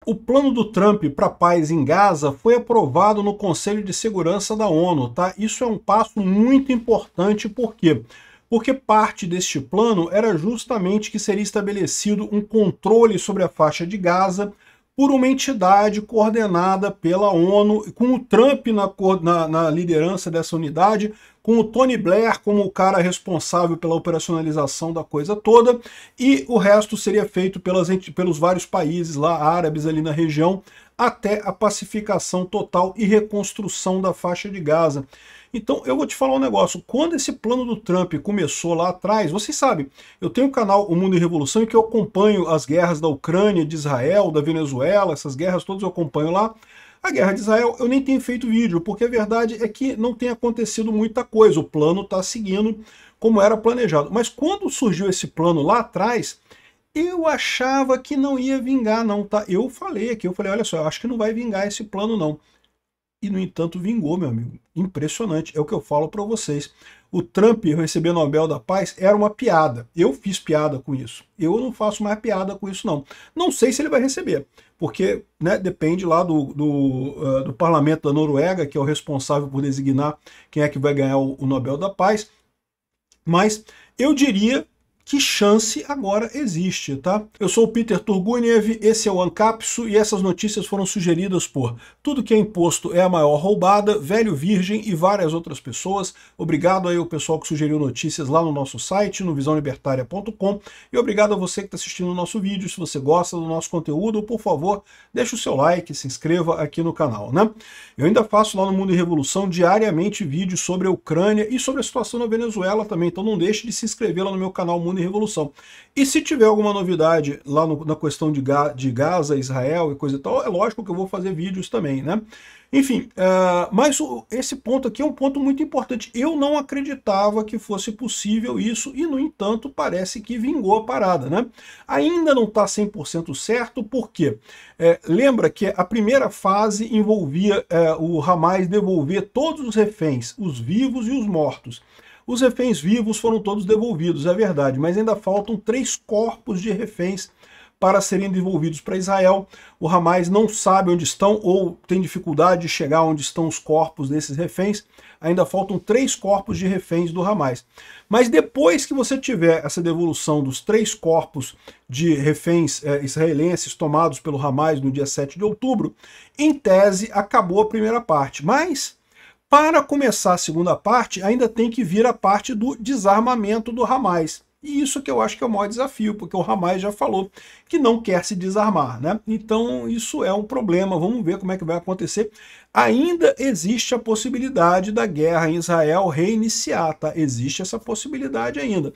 O plano do Trump para a paz em Gaza foi aprovado no Conselho de Segurança da ONU, tá? Isso é um passo muito importante, por quê? Porque parte deste plano era justamente que seria estabelecido um controle sobre a faixa de Gaza por uma entidade coordenada pela ONU, com o Trump na liderança dessa unidade, com o Tony Blair como o cara responsável pela operacionalização da coisa toda, e o resto seria feito pelos vários países lá, árabes ali na região, até a pacificação total e reconstrução da faixa de Gaza. Então eu vou te falar um negócio, quando esse plano do Trump começou lá atrás, vocês sabem, eu tenho o canal O Mundo em Revolução em que eu acompanho as guerras da Ucrânia, de Israel, da Venezuela, essas guerras todas eu acompanho lá. A guerra de Israel eu nem tenho feito vídeo, porque a verdade é que não tem acontecido muita coisa, o plano está seguindo como era planejado. Mas quando surgiu esse plano lá atrás, eu achava que não ia vingar não, tá? Eu falei aqui, olha só, eu acho que não vai vingar esse plano não. E, no entanto, vingou, meu amigo. Impressionante. É o que eu falo para vocês. O Trump receber Nobel da Paz era uma piada. Eu fiz piada com isso. Eu não faço mais piada com isso, não. Não sei se ele vai receber, porque né, depende lá do parlamento da Noruega, que é o responsável por designar quem é que vai ganhar o Nobel da Paz. Mas eu diria que chance agora existe, tá? Eu sou o Peter Turguniev, esse é o Ancapsu e essas notícias foram sugeridas por Tudo que é Imposto é a Maior Roubada, Velho Virgem e várias outras pessoas. Obrigado aí ao pessoal que sugeriu notícias lá no nosso site, no visãolibertaria.com, e obrigado a você que está assistindo o nosso vídeo. Se você gosta do nosso conteúdo, por favor, deixe o seu like, se inscreva aqui no canal, né? Eu ainda faço lá no Mundo em Revolução diariamente vídeos sobre a Ucrânia e sobre a situação na Venezuela também, então não deixe de se inscrever lá no meu canal Mundo em Revolução. E se tiver alguma novidade lá na questão de Gaza, Israel e coisa e tal, é lógico que eu vou fazer vídeos também, né? Enfim, mas esse ponto aqui é um ponto muito importante. Eu não acreditava que fosse possível isso e, no entanto, parece que vingou a parada, né? Ainda não está 100% certo, por quê? Lembra que a primeira fase envolvia o Hamas devolver todos os reféns, os vivos e os mortos. Os reféns vivos foram todos devolvidos, é verdade, mas ainda faltam 3 corpos de reféns para serem devolvidos para Israel. O Hamas não sabe onde estão ou tem dificuldade de chegar onde estão os corpos desses reféns. Ainda faltam 3 corpos de reféns do Hamas. Mas depois que você tiver essa devolução dos 3 corpos de reféns israelenses tomados pelo Hamas no dia 7 de outubro, em tese acabou a primeira parte. Mas para começar a segunda parte, ainda tem que vir a parte do desarmamento do Hamas. E isso que eu acho que é o maior desafio, porque o Hamas já falou que não quer se desarmar, né? Então isso é um problema, vamos ver como é que vai acontecer. Ainda existe a possibilidade da guerra em Israel reiniciar, tá? Existe essa possibilidade ainda.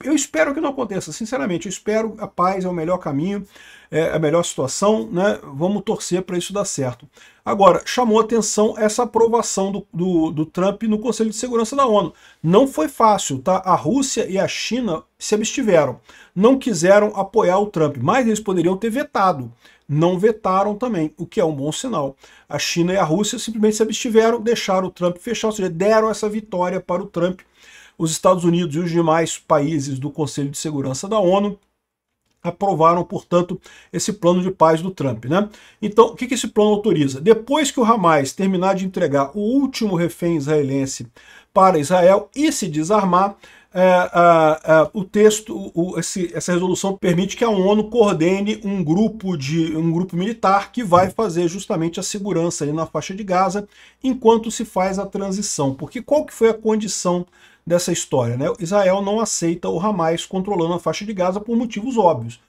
Eu espero que não aconteça, sinceramente, eu espero a paz é o melhor caminho, é a melhor situação, né? Vamos torcer para isso dar certo. Agora, chamou atenção essa aprovação do Trump no Conselho de Segurança da ONU. Não foi fácil, tá? A Rússia e a China se abstiveram, não quiseram apoiar o Trump, mas eles poderiam ter vetado. Não vetaram também, o que é um bom sinal. A China e a Rússia simplesmente se abstiveram, deixaram o Trump fechar, ou seja, deram essa vitória para o Trump. Os Estados Unidos e os demais países do Conselho de Segurança da ONU aprovaram, portanto, esse plano de paz do Trump, né? Então, o que esse plano autoriza? Depois que o Hamas terminar de entregar o último refém israelense para Israel e se desarmar, o texto, essa resolução permite que a ONU coordene um grupo militar que vai fazer justamente a segurança ali na faixa de Gaza enquanto se faz a transição. Porque qual que foi a condição dessa história, né? Israel não aceita o Hamas controlando a faixa de Gaza por motivos óbvios.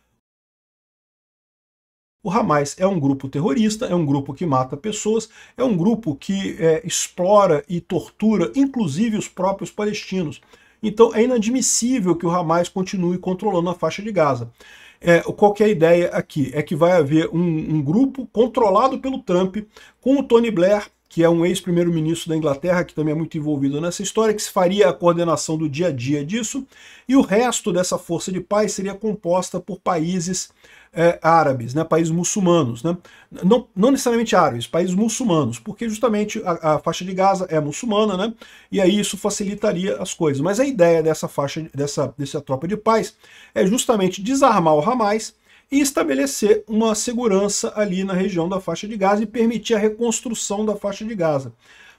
O Hamas é um grupo terrorista, é um grupo que mata pessoas, é um grupo que explora e tortura, inclusive os próprios palestinos. Então é inadmissível que o Hamas continue controlando a faixa de Gaza. Qual que é a ideia aqui? É que vai haver um grupo controlado pelo Trump, com o Tony Blair, que é um ex-primeiro-ministro da Inglaterra, que também é muito envolvido nessa história, que se faria a coordenação do dia a dia disso, e o resto dessa força de paz seria composta por países árabes, né, países muçulmanos, né? Não necessariamente árabes, países muçulmanos, porque justamente a faixa de Gaza é muçulmana, né, e aí isso facilitaria as coisas. Mas a ideia dessa tropa de paz é justamente desarmar o Hamas e estabelecer uma segurança ali na região da faixa de Gaza e permitir a reconstrução da faixa de Gaza.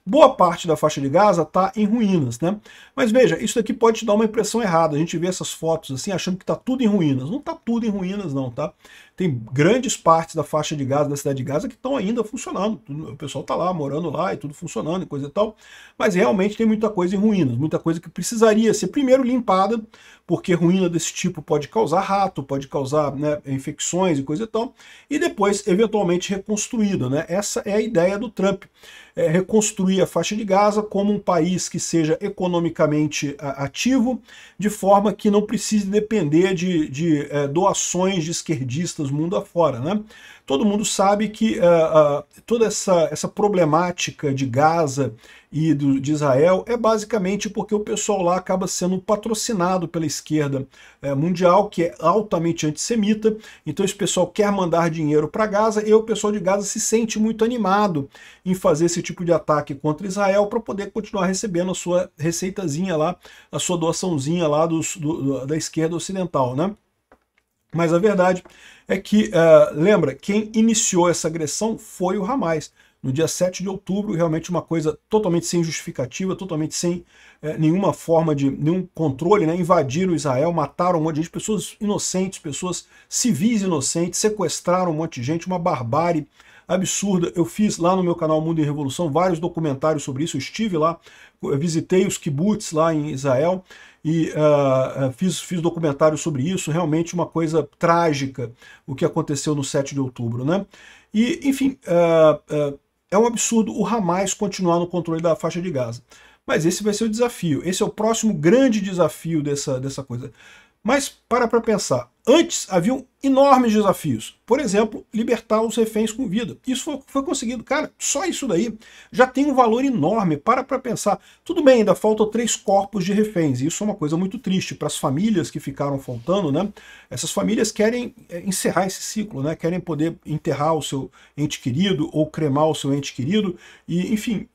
Boa parte da faixa de Gaza está em ruínas, né? Mas veja, isso daqui pode te dar uma impressão errada. A gente vê essas fotos assim, achando que está tudo em ruínas. Não está tudo em ruínas, não, tá? Tem grandes partes da faixa de Gaza, da cidade de Gaza, que estão ainda funcionando. O pessoal está lá, morando lá e tudo funcionando e coisa e tal. Mas realmente tem muita coisa em ruínas, muita coisa que precisaria ser primeiro limpada, porque ruína desse tipo pode causar rato, pode causar, né, infecções e coisa e tal, e depois, eventualmente, reconstruída, né? Essa é a ideia do Trump. Reconstruir a faixa de Gaza como um país que seja economicamente ativo, de forma que não precise depender de doações de esquerdistas mundo afora, né? Todo mundo sabe que toda essa problemática de Gaza e de Israel é basicamente porque o pessoal lá acaba sendo patrocinado pela esquerda mundial, que é altamente antissemita. Então esse pessoal quer mandar dinheiro para Gaza e o pessoal de Gaza se sente muito animado em fazer esse tipo de ataque contra Israel para poder continuar recebendo a sua receitazinha lá, a sua doaçãozinha lá da esquerda ocidental, né? Mas a verdade é que, lembra, quem iniciou essa agressão foi o Hamas. No dia 7 de outubro, realmente uma coisa totalmente sem justificativa, totalmente sem nenhuma forma de, nenhum controle, né? Invadiram Israel, mataram um monte de gente, pessoas inocentes, pessoas civis inocentes, sequestraram um monte de gente, uma barbárie absurda. Eu fiz lá no meu canal Mundo em Revolução vários documentários sobre isso, eu estive lá, eu visitei os kibbutz lá em Israel, e fiz documentário sobre isso, realmente uma coisa trágica o que aconteceu no 7 de outubro, né? E, enfim, é um absurdo o Hamas continuar no controle da faixa de Gaza. Mas esse vai ser o desafio, esse é o próximo grande desafio dessa coisa. Mas para pensar, antes haviam enormes desafios. Por exemplo, libertar os reféns com vida. Isso foi conseguido. Cara, só isso daí já tem um valor enorme. Para pensar. Tudo bem, ainda faltam 3 corpos de reféns. Isso é uma coisa muito triste para as famílias que ficaram faltando, né? Essas famílias querem encerrar esse ciclo, né? Querem poder enterrar o seu ente querido ou cremar o seu ente querido. E, enfim,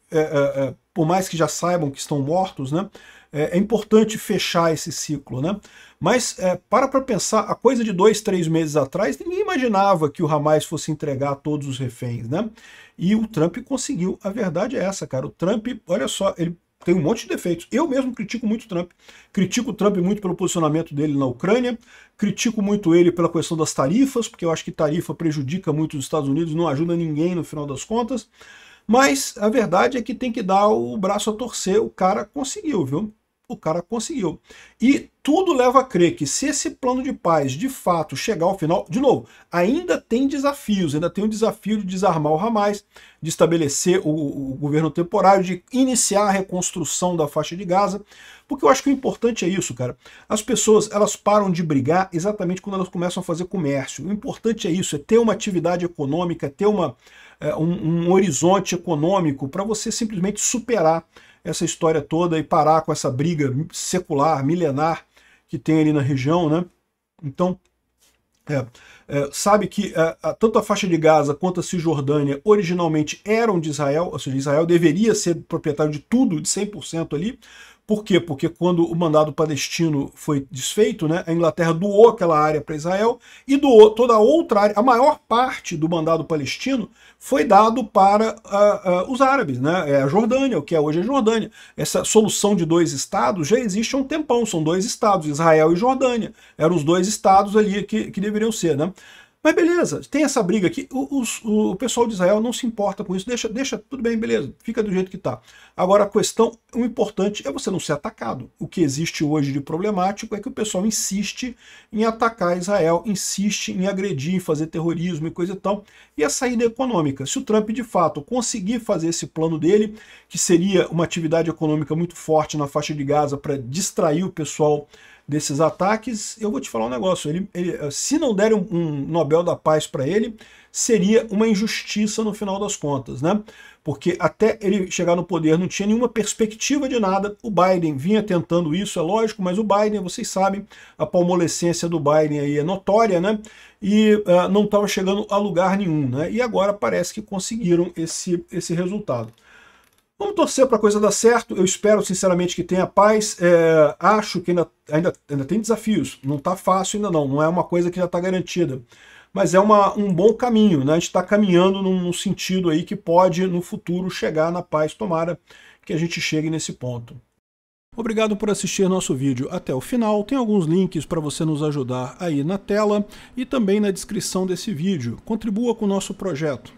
por mais que já saibam que estão mortos, né? É importante fechar esse ciclo, né? Mas para pensar, a coisa de 2, 3 meses atrás, ninguém imaginava que o Hamas fosse entregar todos os reféns, né? E o Trump conseguiu. A verdade é essa, cara. O Trump, olha só, ele tem um monte de defeitos. Eu mesmo critico muito o Trump. Critico o Trump muito pelo posicionamento dele na Ucrânia, critico muito ele pela questão das tarifas, porque eu acho que tarifa prejudica muito os Estados Unidos, não ajuda ninguém no final das contas. Mas a verdade é que tem que dar o braço a torcer. O cara conseguiu, viu? O cara conseguiu. E tudo leva a crer que se esse plano de paz de fato chegar ao final, de novo, ainda tem desafios, ainda tem o desafio de desarmar o Hamas, de estabelecer o governo temporário, de iniciar a reconstrução da faixa de Gaza, porque eu acho que o importante é isso, cara. As pessoas, elas param de brigar exatamente quando elas começam a fazer comércio. O importante é isso, é ter uma atividade econômica, ter um horizonte econômico para você simplesmente superar essa história toda e parar com essa briga secular, milenar que tem ali na região, né? Então, sabe que tanto a faixa de Gaza quanto a Cisjordânia originalmente eram de Israel, ou seja, Israel deveria ser proprietário de tudo, de 100% ali. Por quê? Porque quando o mandado palestino foi desfeito, né, a Inglaterra doou aquela área para Israel e doou toda a outra área, a maior parte do mandado palestino foi dado para os árabes, né, a Jordânia, o que é hoje a Jordânia. Essa solução de 2 estados já existe há um tempão, são 2 estados, Israel e Jordânia. Eram os 2 estados ali que deveriam ser, né? Mas beleza, tem essa briga aqui, o pessoal de Israel não se importa com isso, deixa tudo bem, beleza, fica do jeito que tá. Agora a questão, o importante é você não ser atacado. O que existe hoje de problemático é que o pessoal insiste em atacar Israel, insiste em agredir, em fazer terrorismo e coisa e tal. E a saída econômica, se o Trump de fato conseguir fazer esse plano dele, que seria uma atividade econômica muito forte na faixa de Gaza para distrair o pessoal desses ataques, eu vou te falar um negócio, se não derem um Nobel da Paz para ele, seria uma injustiça no final das contas, né? Porque até ele chegar no poder não tinha nenhuma perspectiva de nada, o Biden vinha tentando isso, é lógico, mas o Biden, vocês sabem, a palmolescência do Biden aí é notória, né? E não estava chegando a lugar nenhum, né? E agora parece que conseguiram esse resultado. Vamos torcer para a coisa dar certo. Eu espero sinceramente que tenha paz. Acho que ainda tem desafios. Não está fácil ainda não. Não é uma coisa que já está garantida. Mas é um bom caminho, né? A gente está caminhando num sentido aí que pode no futuro chegar na paz. Tomara que a gente chegue nesse ponto. Obrigado por assistir nosso vídeo até o final. Tem alguns links para você nos ajudar aí na tela e também na descrição desse vídeo. Contribua com o nosso projeto.